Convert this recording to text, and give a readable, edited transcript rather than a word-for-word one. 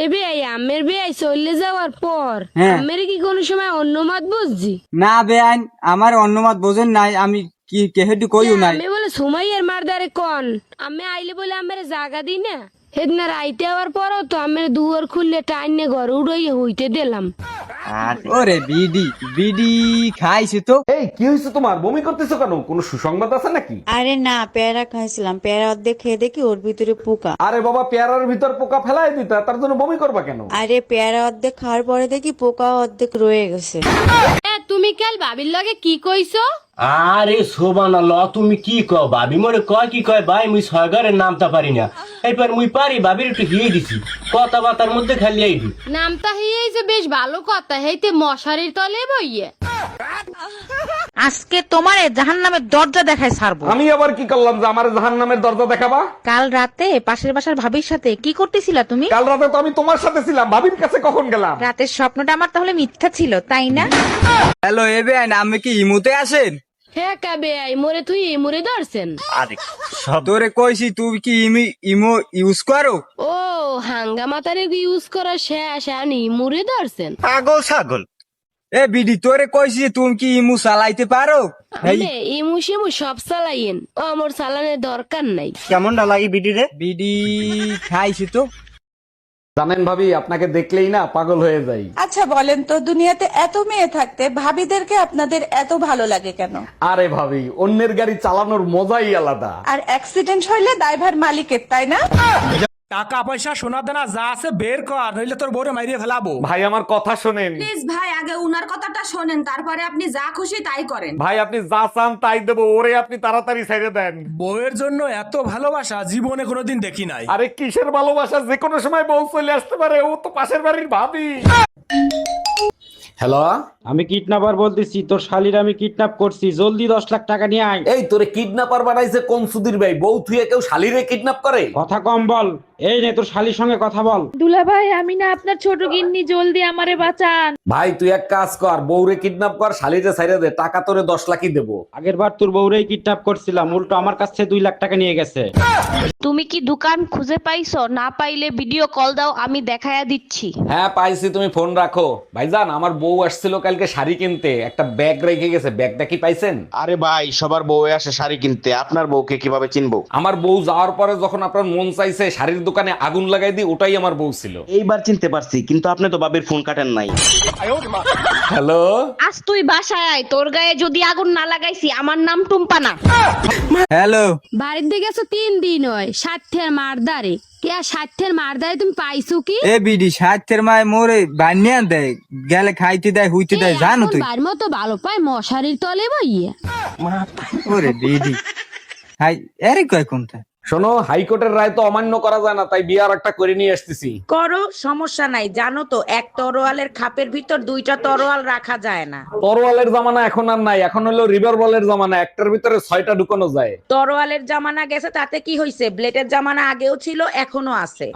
এবে এই আমের বিয়ে চলে যাওয়ার পর হ্যাঁ। আমের কি কোনো সময় অন্য মত বুঝছি? না বেআইন, আমার অন্য মত বোঝেন নাই, আমি কি কেহেটু কইও নাই। আমি বলে সুমাইয়ের মারদারে কন আমি আইলে বলে আমার জাগা দি না হেদনা রাইতে আওয়ার পরও তো আমি দুয়ার খুললে টাইনে ঘর উড়াইয়া হইতে দিলাম। ওরে বিডি বিডি খাইছি তো। এই কি হয়েছে তোমার? বমি করতেছো কেন? কোনো সুসংবাদ আছে নাকি? আরে না, পেয়ারা খাইছিলাম, পেয়ারা অর্ধেক খেয়ে দেখি ওর ভিতরে পোকা। আরে বাবা, পেয়ারার ভিতর পোকা ফেলাই দিতা, তার জন্য বমি করবা কেন? আরে পেয়ারা অর্ধেক খাওয়ার পরে দেখি পোকা অর্ধেক রয়ে গেছে। তুমি কাল ভাবির লগে কি কইছো? আরে শোভানাল্লাহ, তুমি কি কও? ভাবি মোরে কয় কি কয় ভাই, মুই সয়গারের নামটা পারি না। এইবার মুই পারি, ভাবির একটু হিয়ে দিছি, কথাবার্তার মধ্যে খালি আইডি। নামটা হইছে বেশ ভালো কথা, হেইতে মশারির তলে বইয়ে। আজকে তোমারে জাহান্নামের দরজা দেখায় ছাড়বো। আমি আবার কি করলাম যে আমার জাহান্নামের দরজা দেখাবা? কাল রাতে পাশের বাসার ভাবির সাথে কি করতেছিলা তুমি? কাল রাতে তো আমি তোমার সাথে ছিলাম, ভাবির কাছে কখন গেলাম? রাতের স্বপ্নটা আমার তাহলে মিথ্যা ছিল, তাই না? হ্যালো এ বেআইন, আমি কি ইমুতে আসেন? হ্যাঁ কাবে আই মোরে তুই মোরে ধরছেন। আরে তোরে কইছি, তুই কি ইমো ইউজ করো? ও হাঙ্গামা তারে ইউজ করা শেষ আনি মুড়ে ধরছেন। পাগল ছাগল। এ বিডি তোরে কইছি, তুমি কি ইমু চালাইতে পারো? মানে ইমু শিমু সব চালাইয়েন, ও আমার চালানোর দরকার নাই। কেমনটা লাগে বিডি রে? বিডি খাইছি তো। জানেন ভাবি, আপনাকে দেখলেই না পাগল হয়ে যাই। আচ্ছা বলেন তো, দুনিয়াতে এত মেয়ে থাকতে ভাবিদেরকে আপনাদের এত ভালো লাগে কেন? আরে ভাবি, অন্যের গাড়ি চালানোর মজাই আলাদা। আর অ্যাক্সিডেন্ট হইলে দায়ভার মালিকের, তাই না? টাকা পয়সা সোনা দানা যা আছে বের কর, নইলে তোর বউরে মাইরিয়ে ফেলাবো। ভাই আমার কথা শোনেন। প্লিজ ভাই, আগে উনার কথাটা শোনেন, তারপরে আপনি যা খুশি তাই করেন। ভাই আপনি যা চান তাই দেবো, ওরে আপনি তাড়াতাড়ি ছেড়ে দেন। বউয়ের জন্য এত ভালোবাসা জীবনে কোনোদিন দেখি নাই। আরে কিসের ভালোবাসা, যে কোনো সময় বউ চলে আসতে পারে, ও তো পাশের বাড়ির ভাবি। হ্যালো, আমি কিডন্যাপার বলতেছি, তোর শালির আমি কিডন্যাপ করছি, জলদি 10 লাখ টাকা নিয়ে আয়। এই তোরে কিডন্যাপার বানাইছে কোন সুধীর ভাই? বউ থুয়ে কেউ শালিরে কিডন্যাপ করে? কথা কম বল, এই নে তোর শালির সঙ্গে কথা বল। দুলা ভাই, আমি না আপনার ছোট গিন্নি, জলদি আমারে বাঁচান। ভাই তুই এক কাজ কর, বউরে কিডন্যাপ কর, শালিরে ছাইরে দে, টাকা তোরে 10 লাখই দেবো। আগের বার তোর বউরেই কিডন্যাপ করছিলাম, উল্টো আমার কাছ থেকে 2 লাখ টাকা নিয়ে গেছে। তুমি কি দোকান খুঁজে পাইছো? না পাইলে ভিডিও কল দাও, আমি দেখায়া দিচ্ছি। হ্যাঁ পাইছি, তুমি ফোন রাখো। ভাইজান আমার বউ আসছিল কালকে শাড়ি কিনতে, একটা ব্যাগ রেখে গেছে, ব্যাগটা কি পাইছেন? আরে ভাই, সবার বউ আসে শাড়ি কিনতে, আপনার বউকে কিভাবে চিনবো? আমার বউ যাওয়ার পরে যখন আপনার মন চাইছে শাড়ির দোকানে আগুন লাগাই দিই, ওটাই আমার বউ ছিল। এইবার চিনতে পারছি, কিন্তু আপনি তো বাবির ফোন কাটেন নাই। হ্যালো, আজ তুই বাসায় আয়, তোর গায়ে যদি আগুন না লাগাইছি, আমার নাম টুম্পা না। হ্যালো বাড়িতে গেছো 3 দিন হয়, স্বার্থের মারদারে কে স্বার্থের মারদারে তুমি পাইছো কি? এ বিডি স্বার্থের মায় মোরে বানিয়ে দেয়, গেলে খাইতে দেয় হইতে দেয়, জানো তুই? বার মতো ভালো পায় মশারির তলে বইয়ে। ওরে বিডি হাই, এরে কয় কোনটা? শোনো, হাইকোর্টের রায় তো অমান্য করা যায় না, তাই বিয়ার একটা করে নিয়ে আসতেছি। করো, সমস্যা নাই। জানো তো, এক তরোয়ালের খাপের ভিতর 2টা তরোয়াল রাখা যায় না। তরোয়ালের জামানা এখন আর নাই, এখন হলো রিভার বলের জামানা, একটার ভিতরে 6টা ঢুকানো যায়। তরোয়ালের জামানা গেছে, তাতে কি হইছে? ব্লেডের জামানা আগেও ছিল, এখনো আছে।